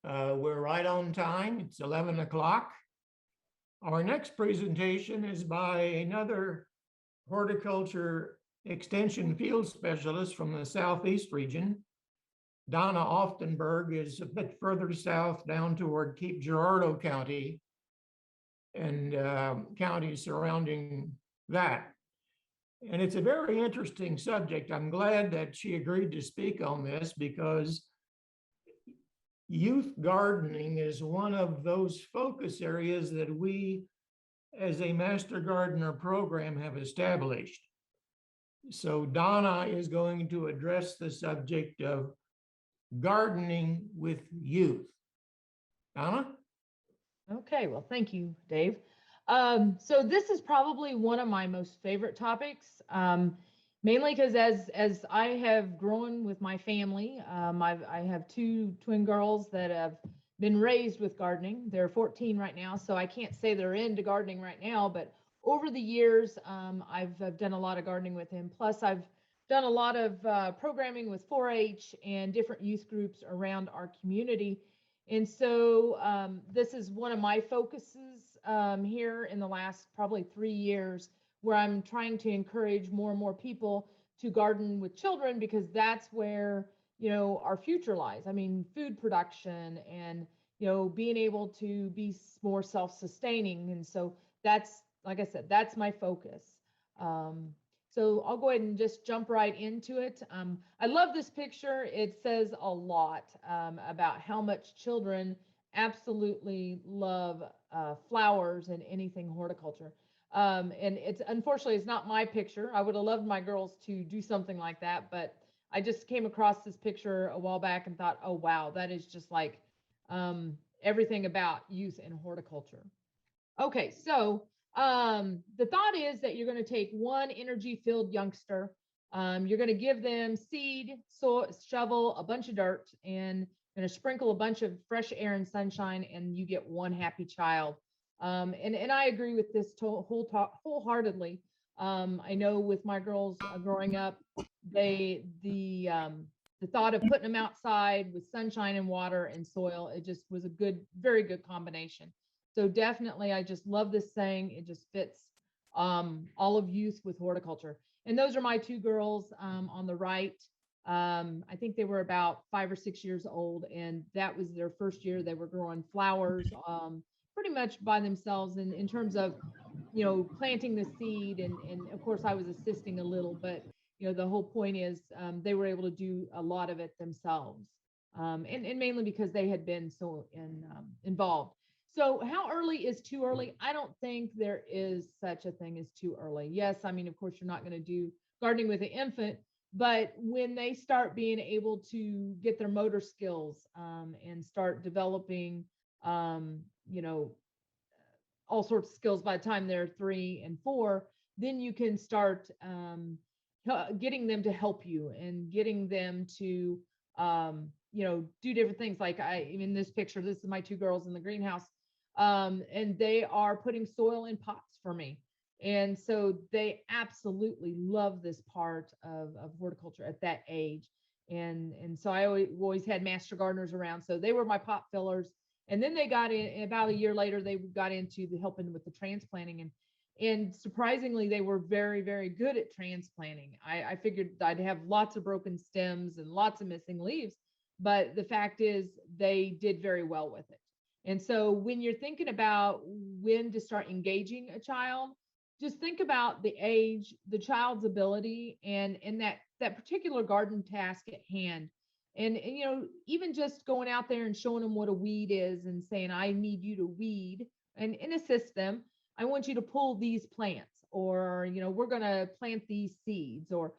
We're right on time. It's 11 o'clock. Our next presentation is by another horticulture extension field specialist from the Southeast region. Donna Oftenberg is a bit further south down toward Cape Girardeau County and counties surrounding that. And it's a very interesting subject. I'm glad that she agreed to speak on this because youth gardening is one of those focus areas that we, as a Master Gardener program, have established. So Donna is going to address the subject of gardening with youth. Donna? Okay, well, thank you, Dave. So this is probably one of my most favorite topics, mainly because as I have grown with my family, I have two twin girls that have been raised with gardening. They're 14 right now, so I can't say they're into gardening right now, but over the years, I've done a lot of gardening with him. Plus, I've done a lot of programming with 4-H and different youth groups around our community. And so this is one of my focuses here in the last probably 3 years, where I'm trying to encourage more and more people to garden with children, because that's where, our future lies. I mean, food production and, being able to be more self-sustaining. And so that's, like I said, that's my focus. So I'll go ahead and just jump right into it. I love this picture. It says a lot about how much children absolutely love flowers and anything horticulture. And it's unfortunately, it's not my picture. I would have loved my girls to do something like that, but I just came across this picture a while back and thought, oh, wow, that is just like everything about youth and horticulture. Okay, so the thought is that you're going to take one energy-filled youngster. You're going to give them seed, shovel, a bunch of dirt, and going to sprinkle a bunch of fresh air and sunshine, and you get one happy child. And I agree with this wholeheartedly. I know with my girls growing up, the thought of putting them outside with sunshine and water and soil, it just was a very good combination. So definitely, I just love this saying. It just fits all of youth with horticulture. And those are my two girls on the right. I think they were about 5 or 6 years old, and that was their first year. They were growing flowers pretty much by themselves in terms of, planting the seed. And of course, I was assisting a little, but, the whole point is they were able to do a lot of it themselves. And mainly because they had been so involved. So how early is too early? I don't think there is such a thing as too early. Yes, I mean, of course, you're not going to do gardening with an infant, but when they start being able to get their motor skills and start developing, you know, all sorts of skills by the time they're 3 and 4, then you can start getting them to help you and getting them to, do different things. Like in this picture, this is my two girls in the greenhouse. And they are putting soil in pots for me. And so they absolutely love this part of horticulture at that age. And so I always had master gardeners around. So they were my pot fillers. And then they got in about a year later, they got into the helping with the transplanting. And surprisingly, they were very, very good at transplanting. I figured I'd have lots of broken stems and lots of missing leaves. But the fact is, they did very well with it. And so when you're thinking about when to start engaging a child, just think about the age, the child's ability, and that particular garden task at hand. And even just going out there and showing them what a weed is and saying, I need you to weed and assist them. I want you to pull these plants, or, we're going to plant these seeds, or,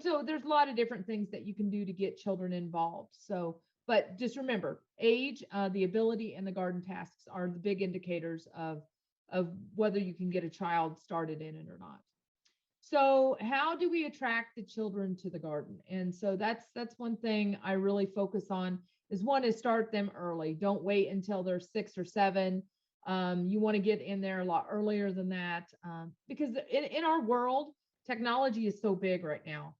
so there's a lot of different things that you can do to get children involved. So, but just remember, age, the ability, and the garden tasks are the big indicators of whether you can get a child started in it or not. So how do we attract the children to the garden? And so that's one thing I really focus on is start them early. Don't wait until they're 6 or 7. You want to get in there a lot earlier than that, because in our world, technology is so big right now.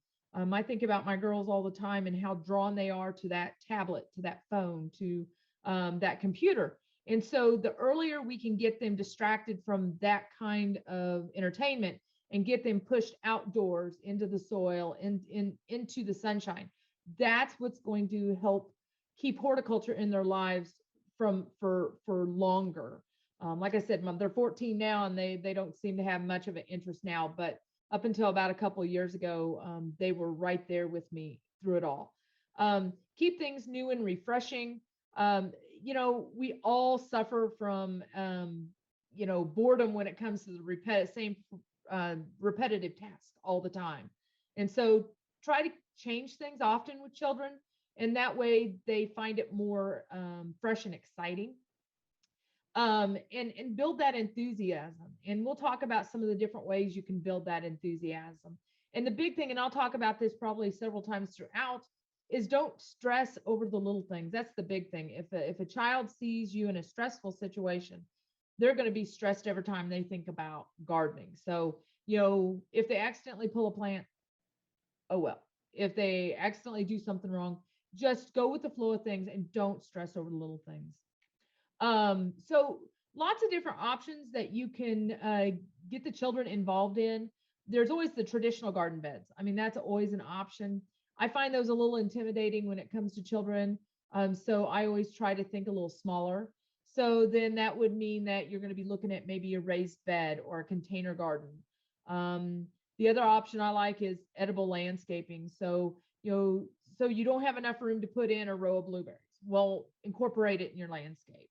I think about my girls all the time and how drawn they are to that tablet, to that phone, to that computer. And so the earlier we can get them distracted from that kind of entertainment and get them pushed outdoors into the soil and into the sunshine, that's what's going to help keep horticulture in their lives for longer. Like I said, they're 14 now, and they don't seem to have much of an interest now, but up until about a couple of years ago, they were right there with me through it all. Keep things new and refreshing. We all suffer from, boredom when it comes to the same repetitive task all the time. And so try to change things often with children, and that way they find it more fresh and exciting. And build that enthusiasm. And we'll talk about some of the different ways you can build that enthusiasm. And the big thing, and I'll talk about this probably several times throughout, is don't stress over the little things. That's the big thing. If a child sees you in a stressful situation, they're going to be stressed every time they think about gardening. So, if they accidentally pull a plant, oh well. If they accidentally do something wrong, just go with the flow of things and don't stress over the little things. So lots of different options that you can get the children involved in. There's always the traditional garden beds. I mean, that's always an option. I find those a little intimidating when it comes to children. So I always try to think a little smaller. So then that would mean that you're going to be looking at maybe a raised bed or a container garden. The other option I like is edible landscaping. So, so you don't have enough room to put in a row of blueberries. Well, incorporate it in your landscape.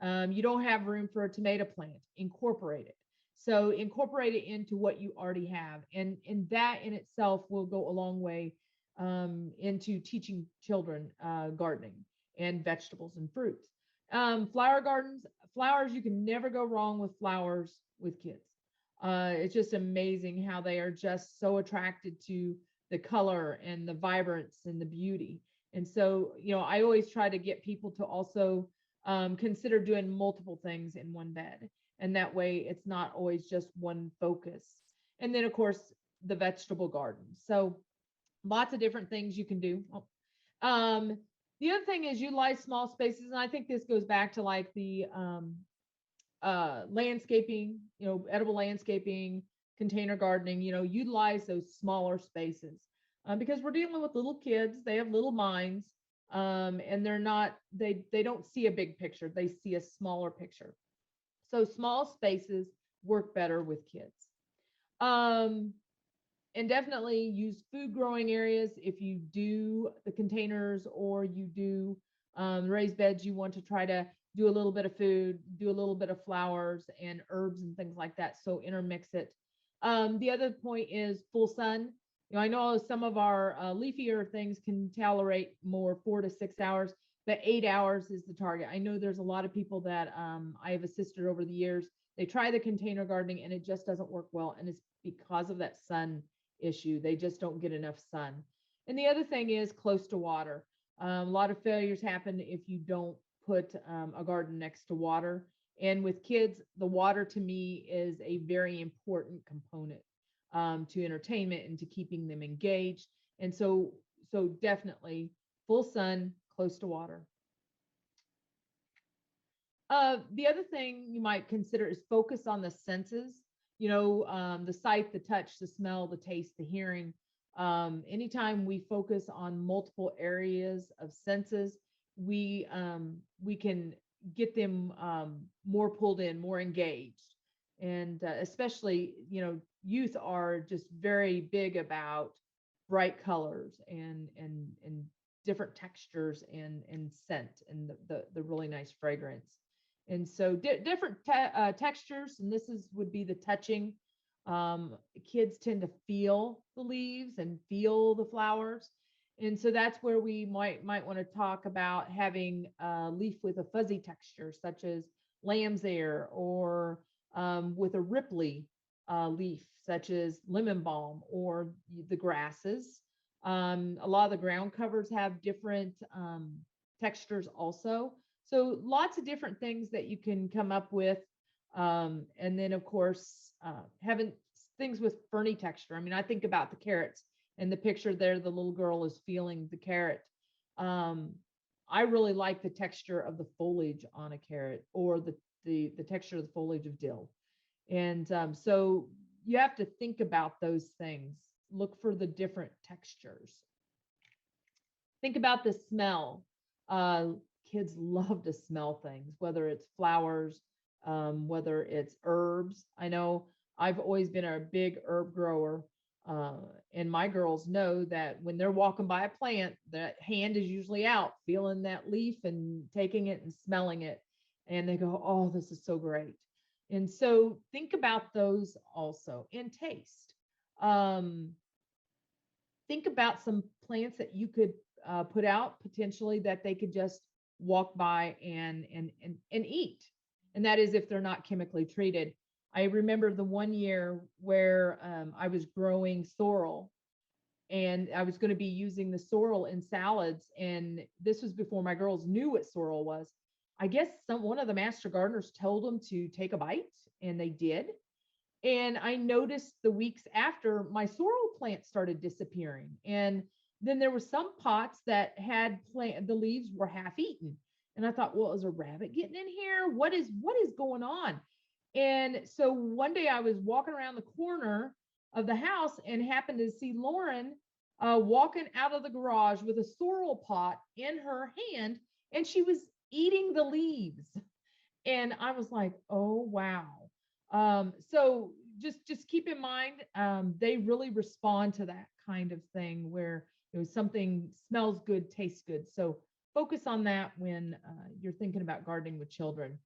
You don't have room for a tomato plant, incorporate it. So incorporate it into what you already have. And that in itself will go a long way into teaching children gardening and vegetables and fruits. Flower gardens, flowers, you can never go wrong with flowers with kids. It's just amazing how they are just so attracted to the color and the vibrance and the beauty. And so, I always try to get people to also consider doing multiple things in one bed. And that way it's not always just one focus. And then, of course, the vegetable garden. So lots of different things you can do. The other thing is utilize small spaces. And I think this goes back to like the landscaping, edible landscaping, container gardening, utilize those smaller spaces because we're dealing with little kids. They have little minds. And they don't see a big picture. They see a smaller picture. So small spaces work better with kids. And definitely use food growing areas. If you do the containers or you do raised beds, you want to try to do a little bit of food, do a little bit of flowers and herbs and things like that. So intermix it. The other point is full sun. I know some of our leafier things can tolerate more 4 to 6 hours, but 8 hours is the target. I know there's a lot of people that I have assisted over the years. They try the container gardening and it just doesn't work well. And it's because of that sun issue. They just don't get enough sun. And the other thing is close to water. A lot of failures happen if you don't put a garden next to water. And with kids, the water to me is a very important component to entertainment and to keeping them engaged. And so definitely full sun, close to water. The other thing you might consider is focus on the senses, the sight, the touch, the smell, the taste, the hearing. Anytime we focus on multiple areas of senses, we can get them more pulled in, more engaged. And especially, youth are just very big about bright colors and different textures and scent and the really nice fragrance. And so different textures, and would be the touching. Kids tend to feel the leaves and feel the flowers. And so that's where we might want to talk about having a leaf with a fuzzy texture, such as lamb's ear, or with a ripply leaf, such as lemon balm or the grasses. A lot of the ground covers have different textures also. So lots of different things that you can come up with. And then, of course, having things with ferny texture. I mean, I think about the carrots and the picture there, the little girl is feeling the carrot. I really like the texture of the foliage on a carrot, or the texture of the foliage of dill. And so you have to think about those things. Look for the different textures. Think about the smell. Uh, Kids love to smell things, whether it's flowers, whether it's herbs. I know I've always been a big herb grower. Uh, and my girls know that when they're walking by a plant, that hand is usually out feeling that leaf and taking it and smelling it. And they go, oh, this is so great. And so think about those also, and taste. Um, think about some plants that you could put out potentially that they could just walk by and eat. And that is if they're not chemically treated. I remember the one year where I was growing sorrel, and I was going to be using the sorrel in salads. And this was before my girls knew what sorrel was. I guess one of the master gardeners told them to take a bite, and they did. And I noticed the weeks after, my sorrel plant started disappearing. And then there were some pots that had the leaves were half eaten. And I thought, well, is a rabbit getting in here? What is going on? And so one day I was walking around the corner of the house and happened to see Lauren walking out of the garage with a sorrel pot in her hand, and she was eating the leaves. And I was like, oh wow. So just keep in mind, they really respond to that kind of thing where something smells good, tastes good. So focus on that when you're thinking about gardening with children.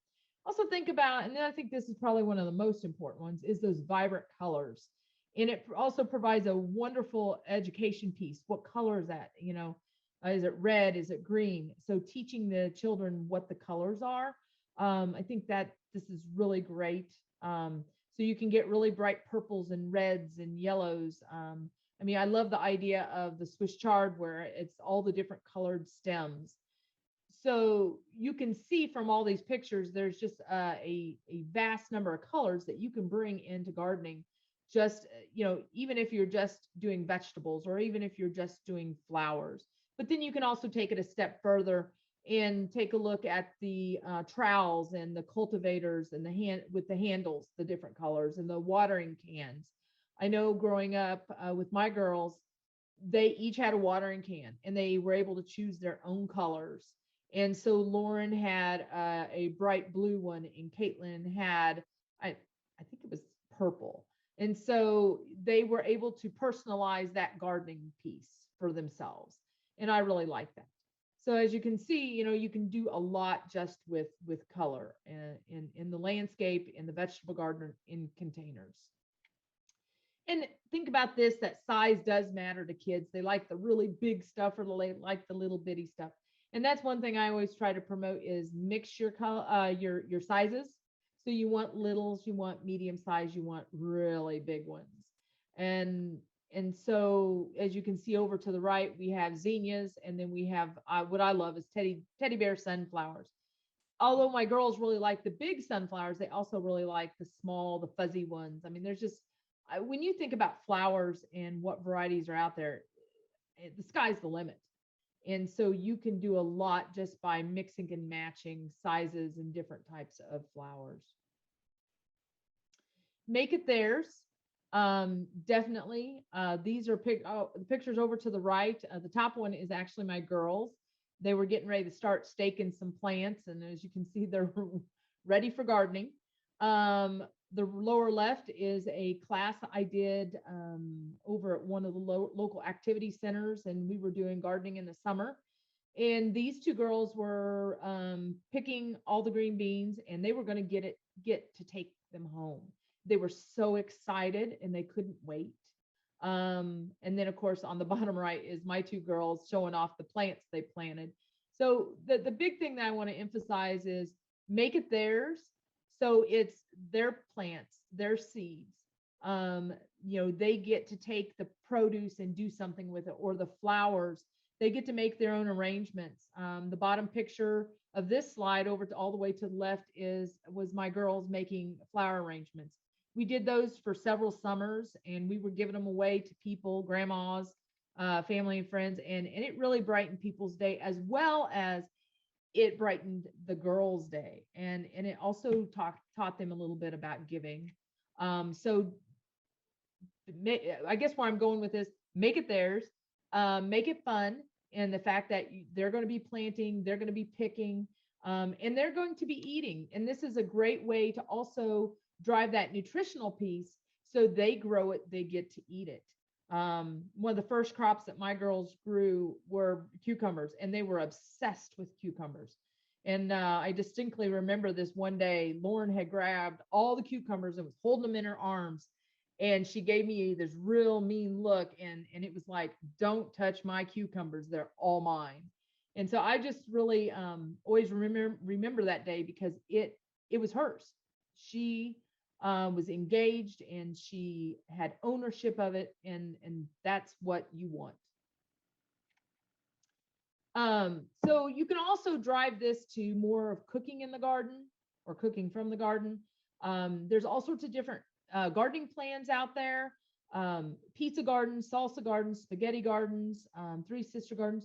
Also think about, and then I think this is probably one of the most important ones, is those vibrant colors. And it also provides a wonderful education piece. What color is that? Is it red? Is it green? So teaching the children what the colors are. I think that this is really great. So you can get really bright purples and reds and yellows. I mean, I love the idea of the Swiss chard where it's all the different colored stems. So you can see from all these pictures, there's just a vast number of colors that you can bring into gardening. Just, even if you're just doing vegetables, or even if you're just doing flowers. But then you can also take it a step further and take a look at the trowels and the cultivators and the handles, the different colors, and the watering cans. I know growing up with my girls, they each had a watering can, and they were able to choose their own colors. And so Lauren had a bright blue one, and Caitlin had, I think it was purple. And so they were able to personalize that gardening piece for themselves. And I really like that. So as you can see, you can do a lot just with color in the landscape, in the vegetable garden, in containers. And think about this, that size does matter to kids. They like the really big stuff, or they like the little bitty stuff. And that's one thing I always try to promote is mix your sizes. So you want littles, you want medium size, you want really big ones. And so as you can see over to the right, we have zinnias, and then we have what I love is teddy bear sunflowers. Although my girls really like the big sunflowers, they also really like the small, the fuzzy ones. I mean, there's just, when you think about flowers and what varieties are out there, the sky's the limit. And so you can do a lot just by mixing and matching sizes and different types of flowers. Make it theirs. Definitely. These are the pictures over to the right. The top one is actually my girls. They were getting ready to start staking some plants. And as you can see, they're ready for gardening. The lower left is a class I did over at one of the local activity centers, and we were doing gardening in the summer. And these two girls were picking all the green beans, and they were going to get to take them home. They were so excited, and they couldn't wait. And then, of course, on the bottom right is my two girls showing off the plants they planted. So the big thing that I want to emphasize is make it theirs. So it's their plants, their seeds. They get to take the produce and do something with it, or the flowers. They get to make their own arrangements. The bottom picture of this slide over to all the way to the left was my girls making flower arrangements. We did those for several summers, and we were giving them away to people, grandmas, family and friends, and it really brightened people's day, as well as it brightened the girls' day, and it also taught them a little bit about giving. So I guess where I'm going with this, make it theirs, make it fun, and the fact that they're going to be planting, they're going to be picking, and they're going to be eating. And this is a great way to also drive that nutritional piece. So they grow it, they get to eat it. One of the first crops that my girls grew were cucumbers, and they were obsessed with cucumbers. And I distinctly remember this one day, Lauren had grabbed all the cucumbers and was holding them in her arms. And she gave me this real mean look, and it was like, don't touch my cucumbers, they're all mine. And so I just really always remember that day, because it was hers. She was engaged, and she had ownership of it, and that's what you want. So you can also drive this to more of cooking in the garden or cooking from the garden. There's all sorts of different gardening plans out there. Pizza gardens, salsa gardens, spaghetti gardens, three sister gardens.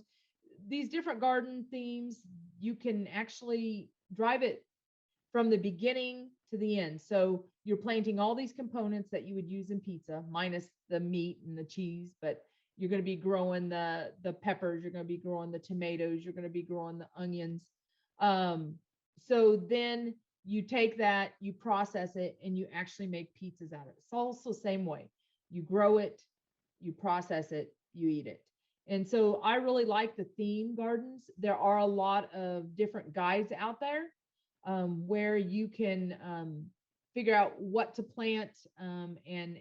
These different garden themes, you can actually drive it from the beginning to the end. So you're planting all these components that you would use in pizza, minus the meat and the cheese, but you're going to be growing the peppers, you're going to be growing the tomatoes, you're going to be growing the onions. So then you take that, you process it, and you actually make pizzas out of it. Salsa the same way. You grow it, you process it, you eat it. And so I really like the theme gardens. There are a lot of different guides out there where you can figure out what to plant, and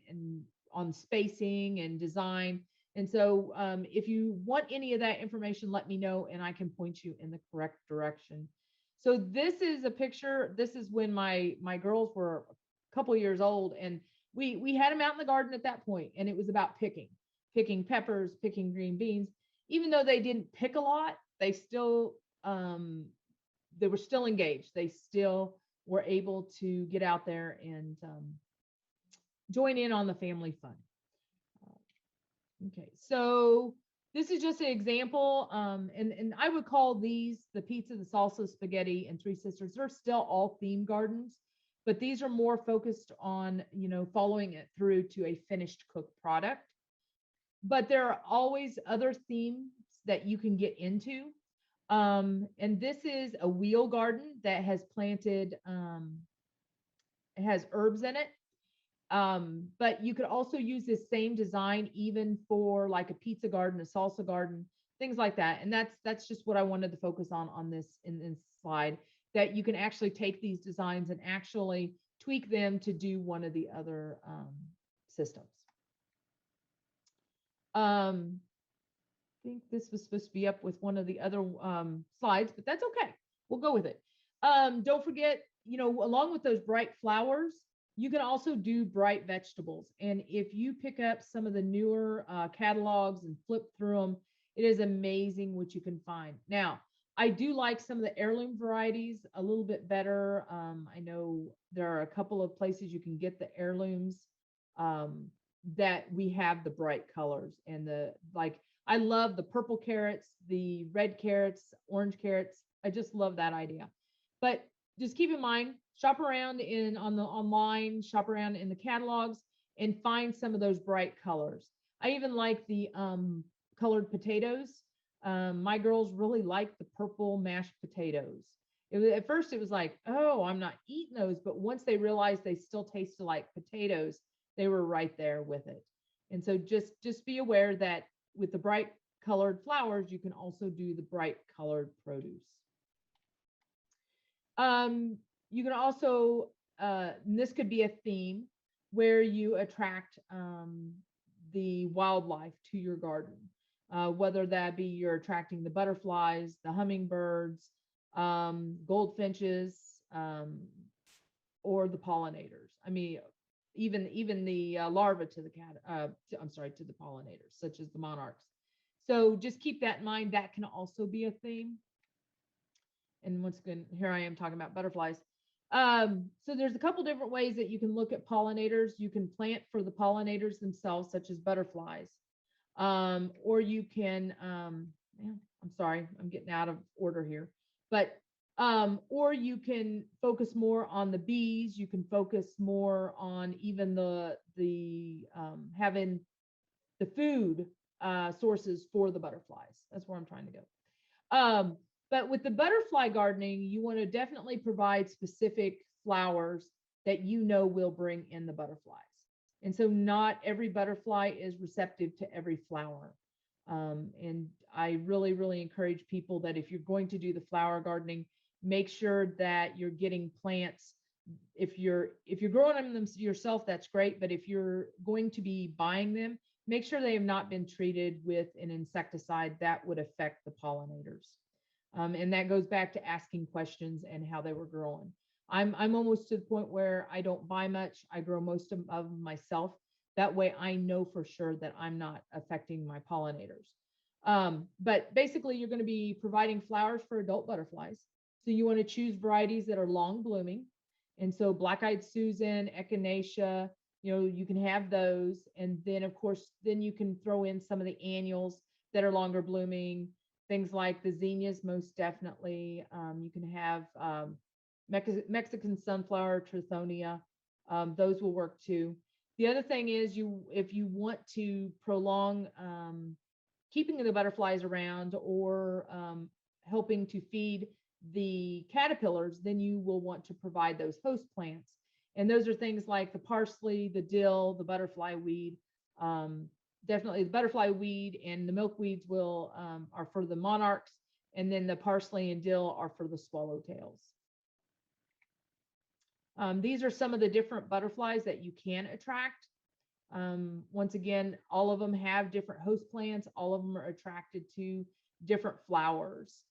on spacing and design. And so if you want any of that information, let me know, and I can point you in the correct direction. So this is a picture. This is when my girls were a couple years old, and we had them out in the garden at that point, and it was about picking peppers, picking green beans. Even though they didn't pick a lot, they still they were still engaged. They still were able to get out there and join in on the family fun. Okay, so this is just an example, and I would call these the pizza, the salsa, spaghetti, and three sisters. They're still all theme gardens, but these are more focused on, following it through to a finished cooked product. But there are always other themes that you can get into. And this is a wheel garden that has planted, it has herbs in it. But you could also use this same design even for like a pizza garden, a salsa garden, things like that. And that's just what I wanted to focus on this in this slide, that you can actually take these designs and actually tweak them to do one of the other systems. I think this was supposed to be up with one of the other slides, but that's okay. We'll go with it. Don't forget, along with those bright flowers, you can also do bright vegetables. And if you pick up some of the newer catalogs and flip through them, it is amazing what you can find. Now, I do like some of the heirloom varieties a little bit better. I know there are a couple of places you can get the heirlooms that we have the bright colors, and I love the purple carrots, the red carrots, orange carrots. I just love that idea. But just keep in mind, shop around on the online, shop around in the catalogs, and find some of those bright colors. I even like the colored potatoes. My girls really like the purple mashed potatoes. At first it was like, oh, I'm not eating those. But once they realized they still tasted like potatoes, they were right there with it. And so just be aware that with the bright colored flowers, you can also do the bright colored produce. You can also, this could be a theme where you attract the wildlife to your garden, whether that be you're attracting the butterflies, the hummingbirds, goldfinches, or the pollinators. I mean, even the larvae to the to the pollinators, such as the monarchs. So just keep that in mind. That can also be a theme. And once again, here I am talking about butterflies. So there's a couple different ways that you can look at pollinators. You can plant for the pollinators themselves, such as butterflies. Or you can, I'm sorry, I'm getting out of order here. But or you can focus more on the bees. You can focus more on even the having the food sources for the butterflies. That's where I'm trying to go. But with the butterfly gardening, you want to definitely provide specific flowers that you know will bring in the butterflies. And so not every butterfly is receptive to every flower. And I really, really encourage people that if you're going to do the flower gardening, make sure that you're getting plants. If you're growing them yourself, that's great. But if you're going to be buying them, make sure they have not been treated with an insecticide that would affect the pollinators. And that goes back to asking questions and how they were growing. I'm almost to the point where I don't buy much. I grow most of them myself. That way I know for sure that I'm not affecting my pollinators. But basically you're going to be providing flowers for adult butterflies. So you want to choose varieties that are long blooming. And so black-eyed Susan, echinacea, you can have those. And then of course, then you can throw in some of the annuals that are longer blooming, things like the zinnias, most definitely. You can have Mexican sunflower, Trithonia. Those will work too. The other thing is if you want to prolong keeping the butterflies around or helping to feed the caterpillars, then you will want to provide those host plants. And those are things like the parsley, the dill, the butterfly weed. Definitely the butterfly weed and the milkweeds are for the monarchs, and then the parsley and dill are for the swallowtails. These are some of the different butterflies that you can attract. Once again, all of them have different host plants. All of them are attracted to different flowers.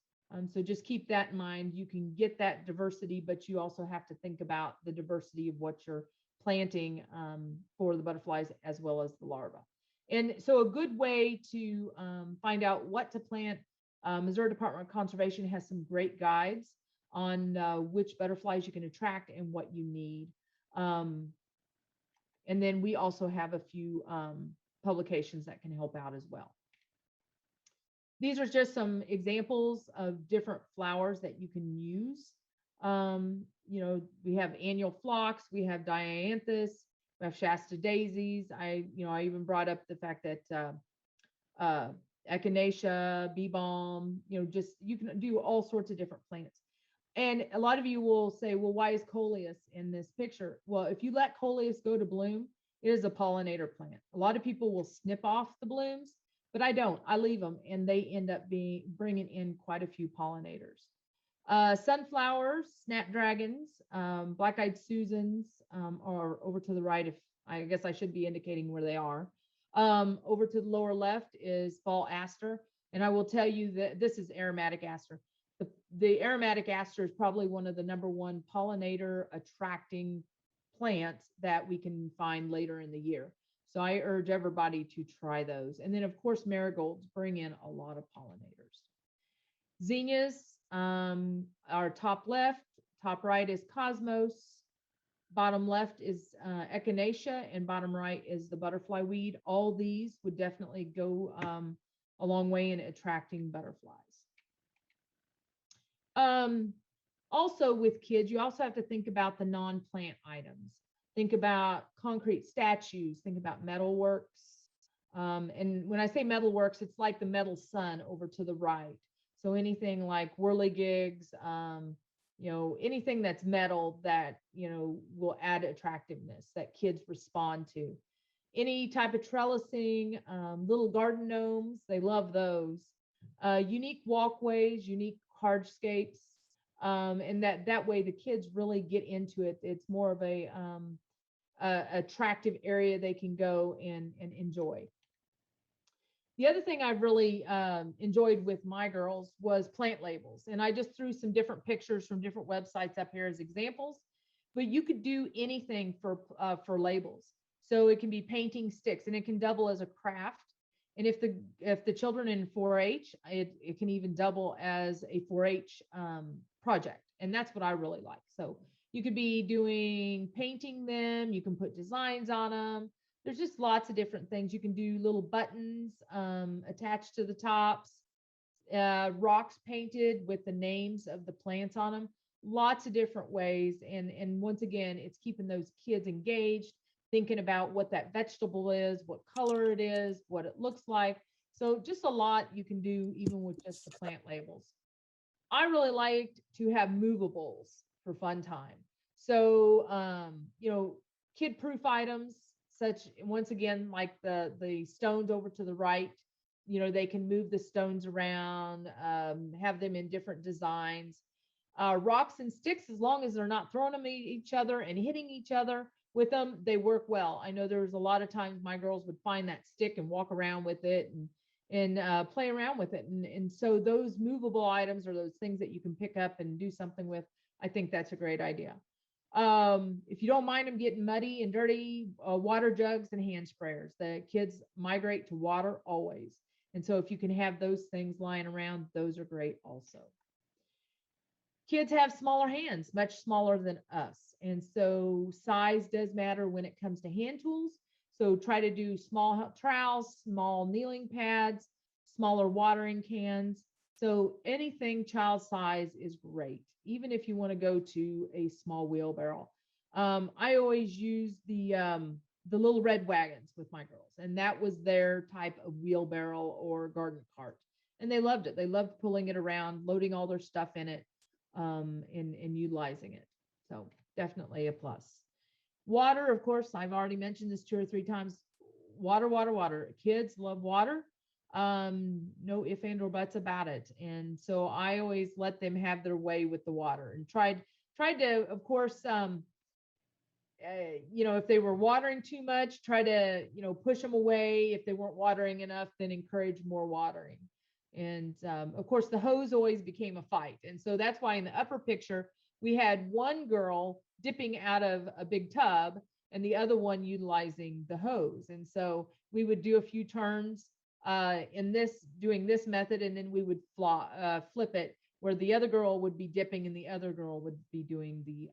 So just keep that in mind. You can get that diversity, but you also have to think about the diversity of what you're planting for the butterflies as well as the larvae. And so a good way to find out what to plant, Missouri Department of Conservation has some great guides on which butterflies you can attract and what you need. And then we also have a few publications that can help out as well. These are just some examples of different flowers that you can use. We have annual phlox, we have dianthus, we have Shasta daisies. I even brought up the fact that echinacea, bee balm, just you can do all sorts of different plants. And a lot of you will say, well, why is coleus in this picture? Well, if you let coleus go to bloom, it is a pollinator plant. A lot of people will snip off the blooms, but I don't. I leave them, and they end up bringing in quite a few pollinators. Sunflowers, snapdragons, black-eyed Susans are over to the right. If I guess I should be indicating where they are. Over to the lower left is fall aster, and I will tell you that this is aromatic aster. The aromatic aster is probably one of the #1 pollinator attracting plants that we can find later in the year. So I urge everybody to try those. And then of course, marigolds bring in a lot of pollinators. Zinnias are top left, top right is cosmos, bottom left is echinacea, and bottom right is the butterfly weed. All these would definitely go a long way in attracting butterflies. Also with kids, you also have to think about the non-plant items. Think about concrete statues, think about metalworks. And when I say metalworks, it's like the metal sun over to the right. So anything like whirligigs, anything that's metal that, will add attractiveness that kids respond to. Any type of trellising, little garden gnomes, they love those. Unique walkways, unique hardscapes, and that way the kids really get into it. It's more of a attractive area they can go and enjoy. The other thing I've really enjoyed with my girls was plant labels, and I just threw some different pictures from different websites up here as examples. But you could do anything for labels. So it can be painting sticks, and it can double as a craft. And if the children in 4-H, it can even double as a 4-H project. And that's what I really like. So you could be doing painting them. You can put designs on them. There's just lots of different things. You can do little buttons attached to the tops. rocks painted with the names of the plants on them, lots of different ways. And once again, it's keeping those kids engaged, thinking about what that vegetable is, what color it is, what it looks like. So just a lot you can do even with just the plant labels. I really liked to have movables for fun time. So, kid proof items, such once again, like the stones over to the right, they can move the stones around, have them in different designs. Rocks and sticks, as long as they're not throwing them at each other and hitting each other with them, they work well. I know there was a lot of times my girls would find that stick and walk around with it and play around with it. And so those movable items or those things that you can pick up and do something with, I think that's a great idea. If you don't mind them getting muddy and dirty, water jugs and hand sprayers. The kids migrate to water always. And so if you can have those things lying around, those are great also. Kids have smaller hands, much smaller than us. And so size does matter when it comes to hand tools. So try to do small trowels, small kneeling pads, smaller watering cans. So anything child size is great, even if you want to go to a small wheelbarrow. I always use the little red wagons with my girls, and that was their type of wheelbarrow or garden cart. And they loved it. They loved pulling it around, loading all their stuff in it, and utilizing it. So definitely a plus. Water, of course, I've already mentioned this 2 or 3 times. Water, water, water. Kids love water. No if and or buts about it. And so I always let them have their way with the water and tried to, of course, if they were watering too much, try to, push them away. If they weren't watering enough, then encourage more watering. And of course, the hose always became a fight. And so that's why in the upper picture, we had one girl dipping out of a big tub and the other one utilizing the hose. And so we would do a few turns doing this method, and then we would flip it where the other girl would be dipping and the other girl would be doing the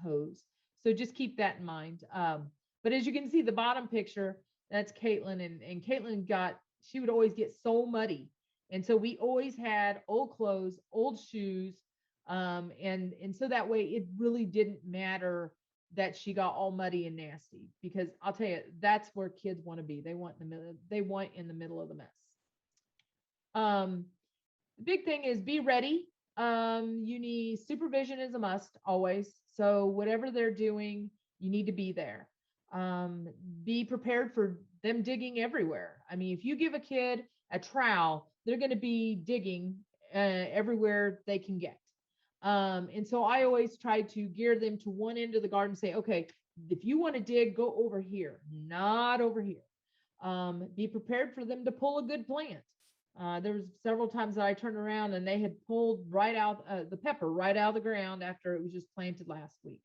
hose. So just keep that in mind. But as you can see, the bottom picture, that's Caitlin, and Caitlin she would always get so muddy. And so we always had old clothes, old shoes. And so that way it really didn't matter that she got all muddy and nasty, because I'll tell you, that's where kids want to be. They want in the middle of the mess. The big thing is be ready. You need supervision is a must always. So whatever they're doing, you need to be there. Be prepared for them digging everywhere. I mean, if you give a kid a trowel, they're going to be digging everywhere they can get. And so I always try to gear them to one end of the garden, say, okay, if you want to dig, go over here, not over here. Be prepared for them to pull a good plant. There was several times that I turned around and they had pulled right out the pepper right out of the ground after it was just planted last week.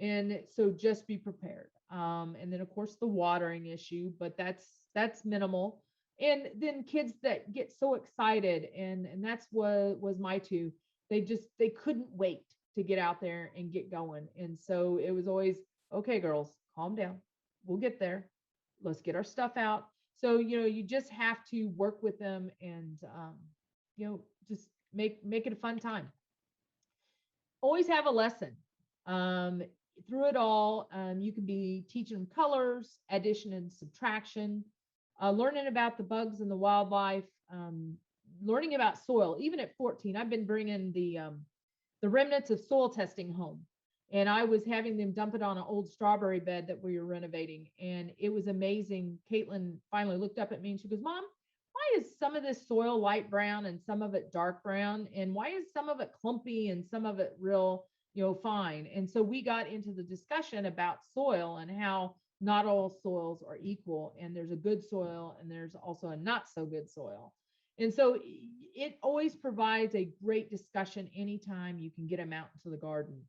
And so just be prepared. And then of course the watering issue, but that's minimal. And then kids that get so excited, and that's what was my two. They couldn't wait to get out there and get going. And so it was always, okay, girls, calm down. We'll get there. Let's get our stuff out. So, you just have to work with them and, just make it a fun time. Always have a lesson. Through it all, you can be teaching them colors, addition and subtraction, learning about the bugs and the wildlife, learning about soil. Even at 14, I've been bringing the remnants of soil testing home. And I was having them dump it on an old strawberry bed that we were renovating. And it was amazing. Caitlin finally looked up at me and she goes, Mom, why is some of this soil light brown and some of it dark brown? And why is some of it clumpy and some of it real, fine? And so we got into the discussion about soil and how not all soils are equal. And there's a good soil and there's also a not so good soil. And so it always provides a great discussion anytime you can get them out into the garden.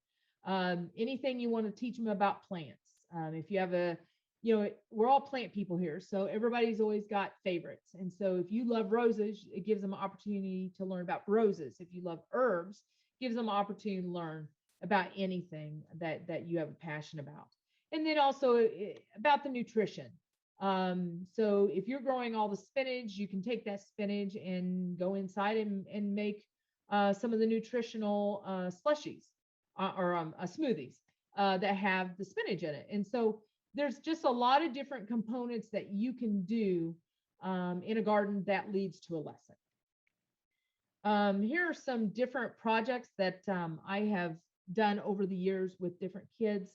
Anything you want to teach them about plants. If you have we're all plant people here, so everybody's always got favorites. And so if you love roses, it gives them an opportunity to learn about roses. If you love herbs, it gives them an opportunity to learn about anything that you have a passion about. And then also about the nutrition. So if you're growing all the spinach, you can take that spinach and go inside and make some of the nutritional slushies or smoothies that have the spinach in it. And so there's just a lot of different components that you can do in a garden that leads to a lesson. Here are some different projects that I have done over the years with different kids.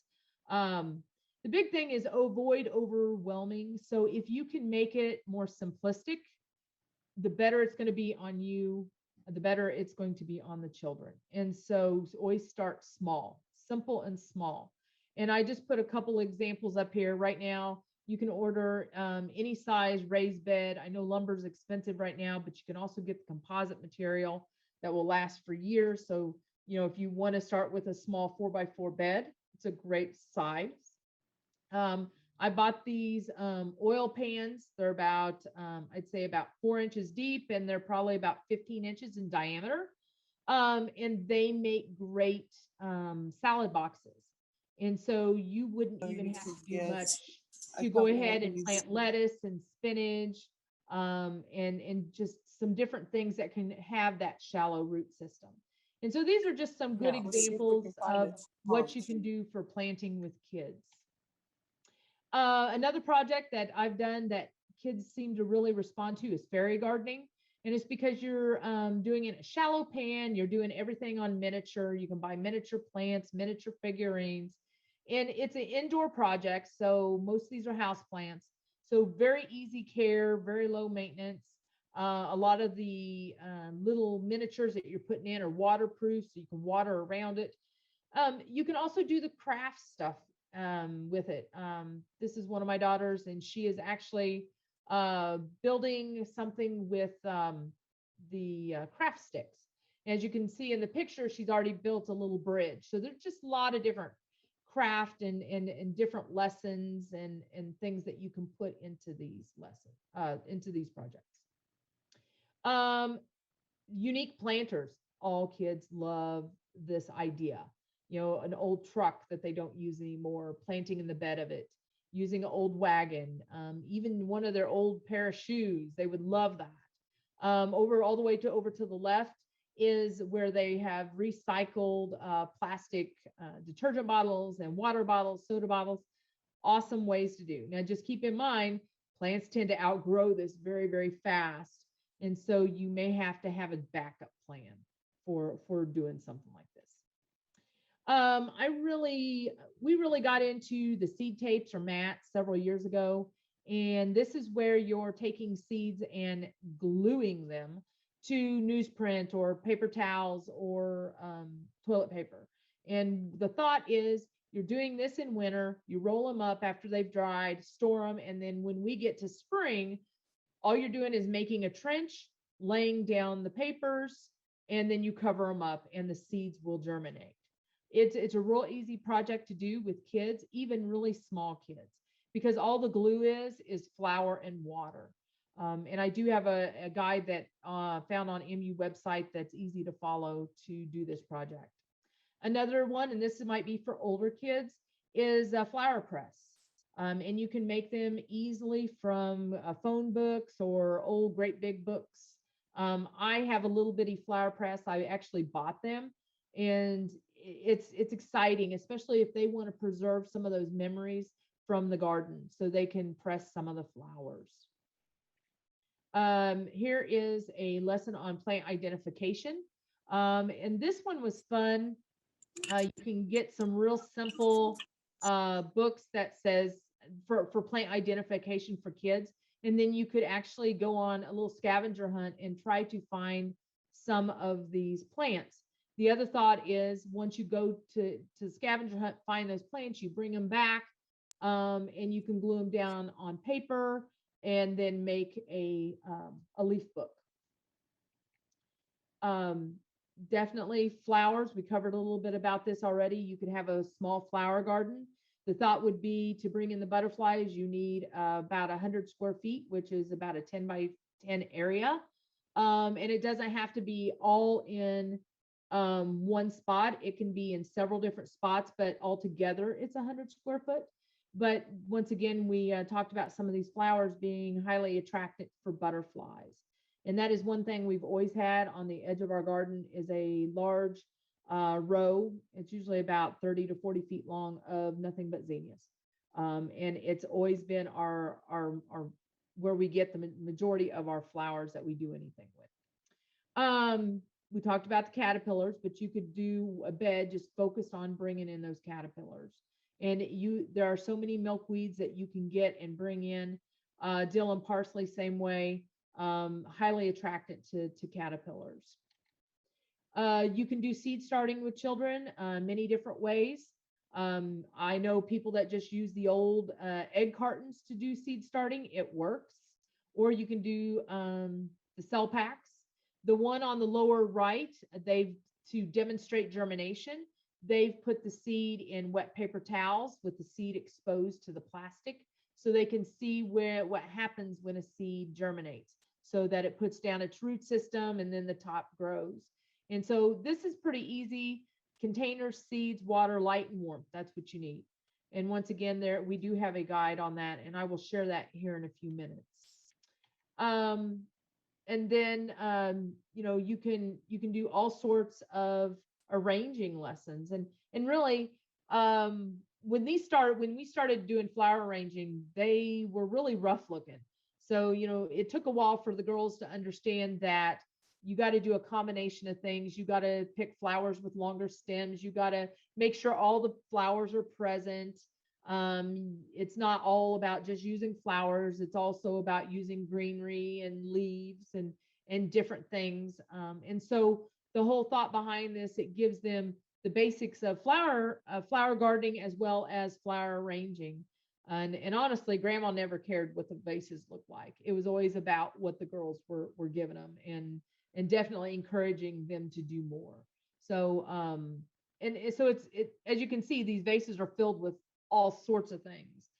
The big thing is avoid overwhelming. So if you can make it more simplistic, the better it's going to be on you, the better it's going to be on the children. And so always start small, simple and small. And I just put a couple examples up here right now. You can order any size raised bed. I know lumber is expensive right now, but you can also get the composite material that will last for years. So, if you want to start with a small 4x4 bed, it's a great size. I bought these oil pans. They're about, I'd say about 4 inches deep, and they're probably about 15 inches in diameter. And they make great salad boxes. And so you wouldn't even have to do much to go ahead and plant lettuce and spinach, and just some different things that can have that shallow root system. And so these are just some good examples of what you can do for planting with kids. Another project that I've done that kids seem to really respond to is fairy gardening. And it's because you're doing it in a shallow pan, you're doing everything on miniature. You can buy miniature plants, miniature figurines, and it's an indoor project. So most of these are house plants. So very easy care, very low maintenance. A lot of the little miniatures that you're putting in are waterproof, so you can water around it. You can also do the craft stuff with it. This is one of my daughters, and she is actually building something with the craft sticks. As you can see in the picture, she's already built a little bridge. So there's just a lot of different craft and different lessons and things that you can put into these lessons, into these projects. Unique planters. All kids love this idea. An old truck that they don't use anymore, planting in the bed of it, using an old wagon, even one of their old pair of shoes. They would love that. All the way over to the left is where they have recycled plastic detergent bottles and water bottles, soda bottles. Awesome ways to do. Now, just keep in mind, plants tend to outgrow this very, very fast. And so you may have to have a backup plan for doing something like this. We really got into the seed tapes or mats several years ago. And this is where you're taking seeds and gluing them to newsprint or paper towels or toilet paper. And the thought is you're doing this in winter, you roll them up after they've dried, store them. And then when we get to spring, all you're doing is making a trench, laying down the papers, and then you cover them up and the seeds will germinate. It's a real easy project to do with kids, even really small kids, because all the glue is flour and water. And I do have a guide that found on MU website that's easy to follow to do this project. Another one, and this might be for older kids, is a flower press. And you can make them easily from phone books or old great big books. I have a little bitty flower press. I actually bought them, and it's exciting, especially if they want to preserve some of those memories from the garden so they can press some of the flowers. Here is a lesson on plant identification. And this one was fun. You can get some real simple books that says for plant identification for kids. And then you could actually go on a little scavenger hunt and try to find some of these plants. The other thought is once you go to scavenger hunt, find those plants, you bring them back, and you can glue them down on paper and then make a leaf book. Definitely flowers. We covered a little bit about this already. You could have a small flower garden. The thought would be to bring in the butterflies, you need about 100 square feet, which is about a 10 by 10 area. And it doesn't have to be all in one spot. It can be in several different spots, but altogether it's 100 square foot. But once again, we talked about some of these flowers being highly attractive for butterflies. And that is one thing we've always had on the edge of our garden is a large row. It's usually about 30 to 40 feet long of nothing but zinnias. And it's always been our where we get the majority of our flowers that we do anything with. We talked about the caterpillars, but you could do a bed just focused on bringing in those caterpillars. And there are so many milkweeds that you can get and bring in. Dill and parsley, same way, highly attractant to caterpillars. You can do seed starting with children many different ways. I know people that just use the old egg cartons to do seed starting. It works. Or you can do the cell packs. The one on the lower right, to demonstrate germination, they've put the seed in wet paper towels with the seed exposed to the plastic so they can see what happens when a seed germinates so that it puts down its root system and then the top grows. And so this is pretty easy. Containers, seeds, water, light, and warmth. That's what you need. And once again, we do have a guide on that, and I will share that here in a few minutes. And then you can do all sorts of arranging lessons, and really when we started doing flower arranging, they were really rough looking. So it took a while for the girls to understand that you got to do a combination of things. You got to pick flowers with longer stems. You got to make sure all the flowers are present. It's not all about just using flowers. It's also about using greenery and leaves and different things. And so the whole thought behind this, it gives them the basics of flower gardening as well as flower arranging. And honestly, Grandma never cared what the vases looked like. It was always about what the girls were giving them and definitely encouraging them to do more. So so it's as you can see, these vases are filled with all sorts of things,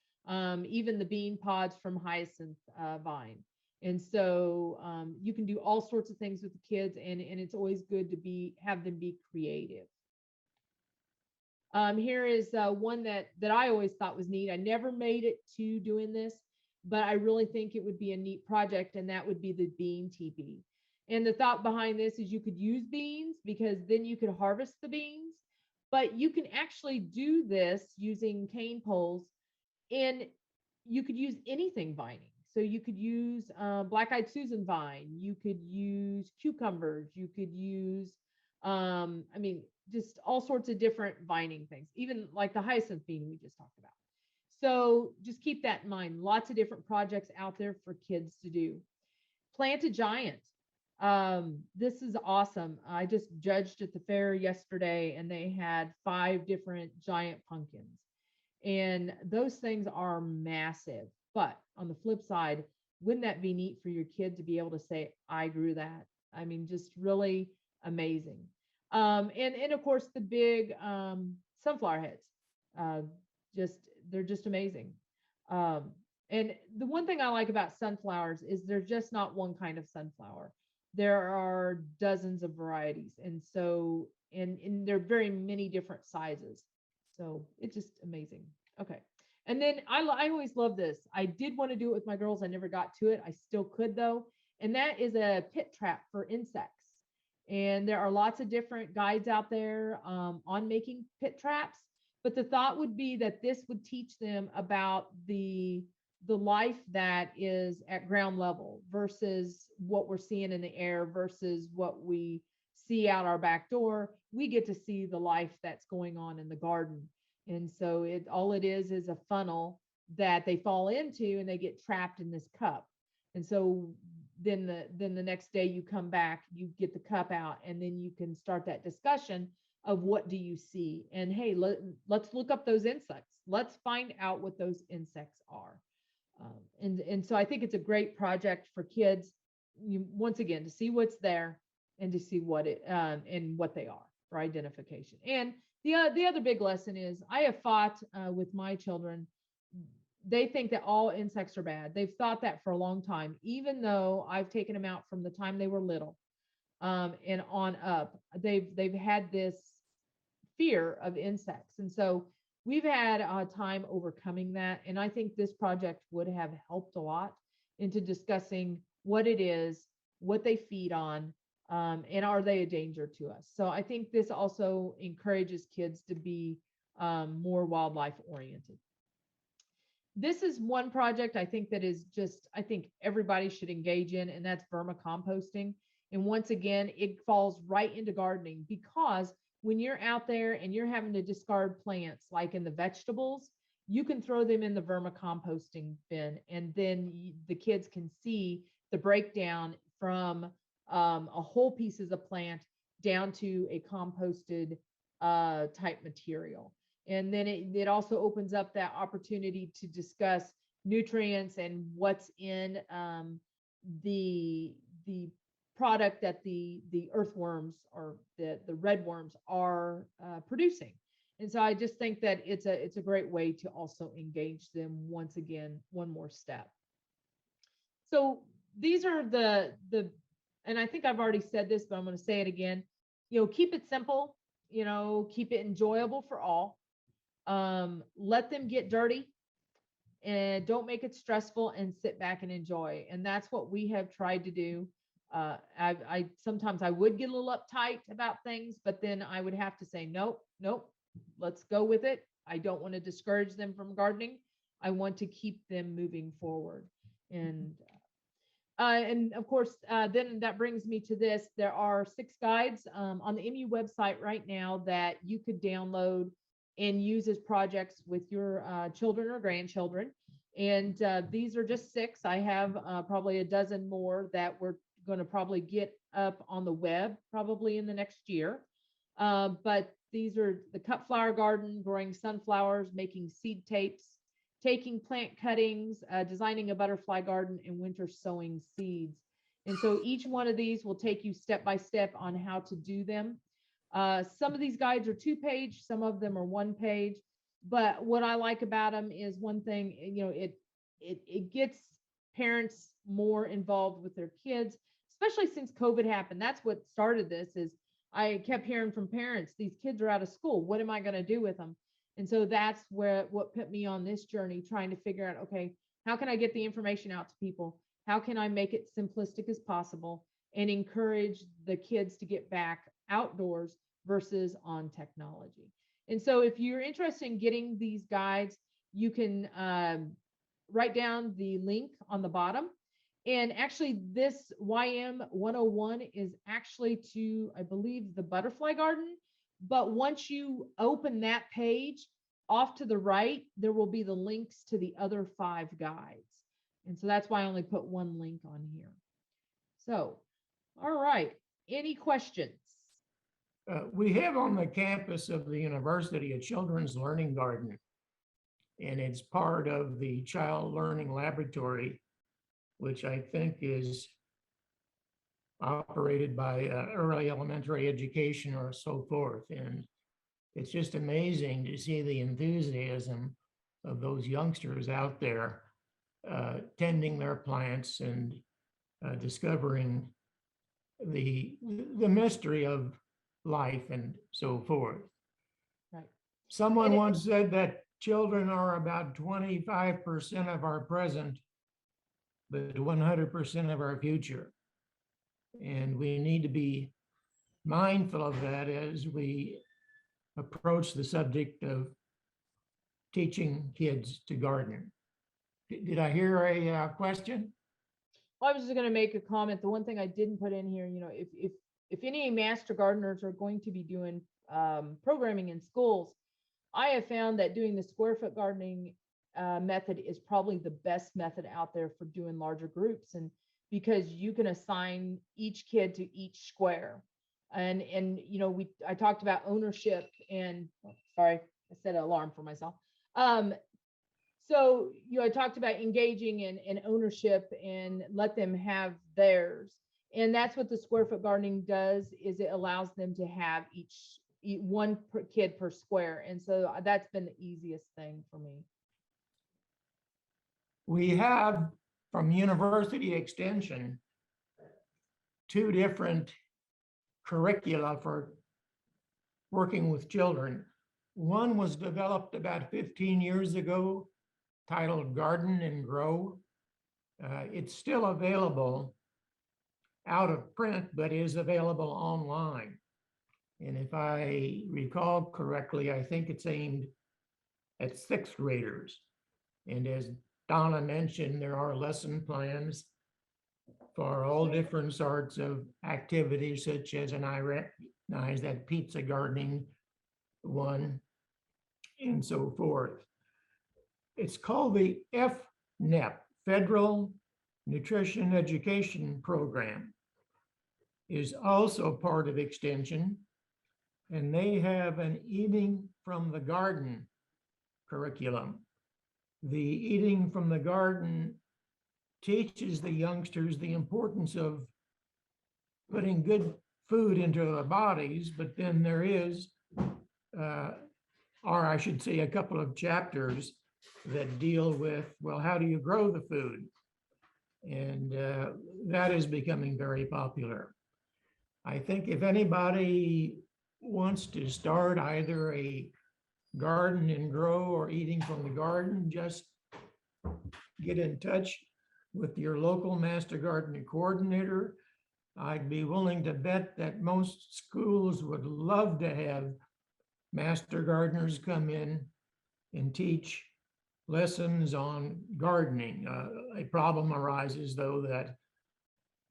even the bean pods from hyacinth vine. And so you can do all sorts of things with the kids, and it's always good to have them be creative. Here is one that I always thought was neat. I never made it to doing this, but I really think it would be a neat project, and that would be the bean teepee. And the thought behind this is you could use beans because then you could harvest the beans, but you can actually do this using cane poles, and you could use anything vining. So you could use black-eyed Susan vine, you could use cucumbers, you could use, just all sorts of different vining things, even like the hyacinth bean we just talked about. So just keep that in mind. Lots of different projects out there for kids to do. Plant a giant. This is awesome. I just judged at the fair yesterday, and they had 5 different giant pumpkins. And those things are massive. But on the flip side, wouldn't that be neat for your kid to be able to say, I grew that? I mean, just really amazing. And of course, the big sunflower heads. They're just amazing. And the one thing I like about sunflowers is they're just not one kind of sunflower. There are dozens of varieties. And so, and there are very many different sizes. So it's just amazing. Okay. And then I always love this. I did want to do it with my girls. I never got to it. I still could though. And that is a pit trap for insects. And there are lots of different guides out there on making pit traps. But the thought would be that this would teach them about the life that is at ground level versus what we're seeing in the air versus what we see out our back door. We get to see the life that's going on in the garden. And so all it is a funnel that they fall into, and they get trapped in this cup. And so then the next day you come back, you get the cup out, and then you can start that discussion of what do you see? And hey, let's look up those insects. Let's find out what those insects are. And so I think it's a great project for kids, once again, to see what's there and to see what and what they are for identification. And the other big lesson is I have fought with my children. They think that all insects are bad. They've thought that for a long time, even though I've taken them out from the time they were little and on up. They've had this fear of insects. And so we've had a time overcoming that. And I think this project would have helped a lot into discussing what it is, what they feed on, and are they a danger to us? So I think this also encourages kids to be more wildlife oriented. This is one project I think that is just, I think everybody should engage in, and that's vermicomposting. And once again, it falls right into gardening, because when you're out there and you're having to discard plants, like in the vegetables, you can throw them in the vermicomposting bin, and then the kids can see the breakdown from whole pieces of plant down to a composted type material. And then it also opens up that opportunity to discuss nutrients and what's in the product that the earthworms or the redworms are producing. And so I just think that it's a great way to also engage them once again, one more step. So these are the and I think I've already said this, but I'm going to say it again. Keep it simple, keep it enjoyable for all. Let them get dirty, and don't make it stressful, and sit back and enjoy. And that's what we have tried to do. I sometimes I would get a little uptight about things, but then I would have to say, nope, let's go with it. I don't want to discourage them from gardening. I want to keep them moving forward. And of course, then that brings me to this. There are 6 guides on the MU website right now that you could download and use as projects with your children or grandchildren. And these are just 6. I have probably a dozen more that we're going to probably get up on the web probably in the next year. But these are the cut flower garden, growing sunflowers, making seed tapes, taking plant cuttings, designing a butterfly garden, and winter sowing seeds. And so each one of these will take you step by step on how to do them. Some of these guides are 2-page, some of them are 1-page. But what I like about them is, one thing, it gets parents more involved with their kids, especially since COVID happened. That's what started this. Is I kept hearing from parents, these kids are out of school. What am I going to do with them? And so that's what put me on this journey, trying to figure out, okay, how can I get the information out to people? How can I make it simplistic as possible and encourage the kids to get back outdoors versus on technology? And so if you're interested in getting these guides, you can write down the link on the bottom. And actually, this YM 101 is actually to, I believe, the butterfly garden. But once you open that page, off to the right, there will be the links to the other 5 guides. And so that's why I only put 1 link on here. So, all right. Any questions? We have on the campus of the university a children's learning garden, and it's part of the child learning laboratory, which I think is operated by early elementary education or so forth. And it's just amazing to see the enthusiasm of those youngsters out there tending their plants and discovering the mystery of life and so forth. Right. Someone once said that children are about 25% of our present, but 100% of our future. And we need to be mindful of that as we approach the subject of teaching kids to garden. Did I hear a question? Well, I was just going to make a comment. The one thing I didn't put in here, if any master gardeners are going to be doing programming in schools, I have found that doing the square foot gardening method is probably the best method out there for doing larger groups. And because you can assign each kid to each square. And I talked about ownership, and sorry, I set an alarm for myself. So, I talked about engaging in ownership and let them have theirs. And that's what the square foot gardening does, is it allows them to have each one kid per square. And so that's been the easiest thing for me. We have from University Extension 2 different curricula for working with children. One was developed about 15 years ago, titled Garden and Grow. It's still available out of print, but is available online. And if I recall correctly, I think it's aimed at sixth graders. And as Donna mentioned, there are lesson plans for all different sorts of activities, such as, and I recognize that pizza gardening one, and so forth. It's called the FNEP, Federal Nutrition Education Program, is also part of Extension, and they have an eating from the garden curriculum. The eating from the garden teaches the youngsters the importance of putting good food into their bodies, but then there is, or I should say, a couple of chapters that deal with, well, how do you grow the food? And that is becoming very popular. I think if anybody wants to start either a garden and grow or eating from the garden, just get in touch with your local master gardening coordinator. I'd be willing to bet that most schools would love to have master gardeners come in and teach lessons on gardening. A problem arises, though, that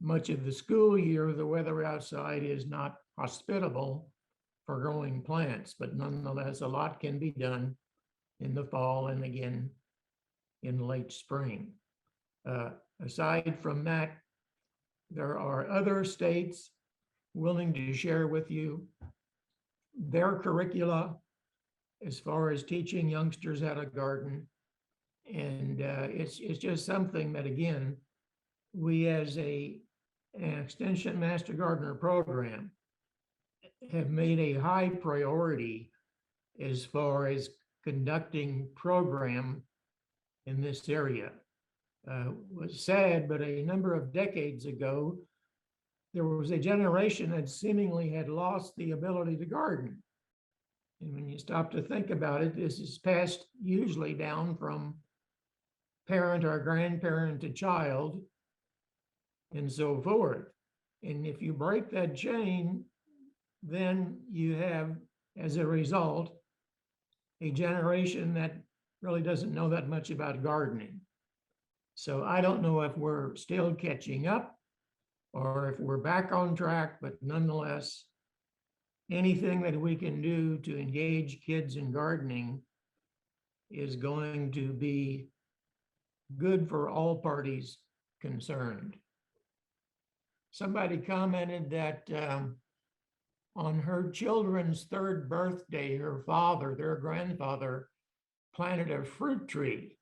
much of the school year, the weather outside is not hospitable for growing plants, but nonetheless, a lot can be done in the fall and again in late spring. Aside from that, there are other states willing to share with you their curricula as far as teaching youngsters how to garden. And it's just something that, again, we as an Extension Master Gardener program have made a high priority as far as conducting program in this area. Was sad, but a number of decades ago, there was a generation that seemingly had lost the ability to garden. And when you stop to think about it, this is passed usually down from parent or grandparent to child and so forth. And if you break that chain, then you have, as a result, a generation that really doesn't know that much about gardening. So I don't know if we're still catching up or if we're back on track, but nonetheless, anything that we can do to engage kids in gardening is going to be good for all parties concerned. Somebody commented that on her children's third birthday, her father, their grandfather, planted a fruit tree,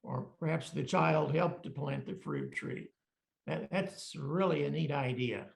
or perhaps the child helped to plant the fruit tree. That's really a neat idea.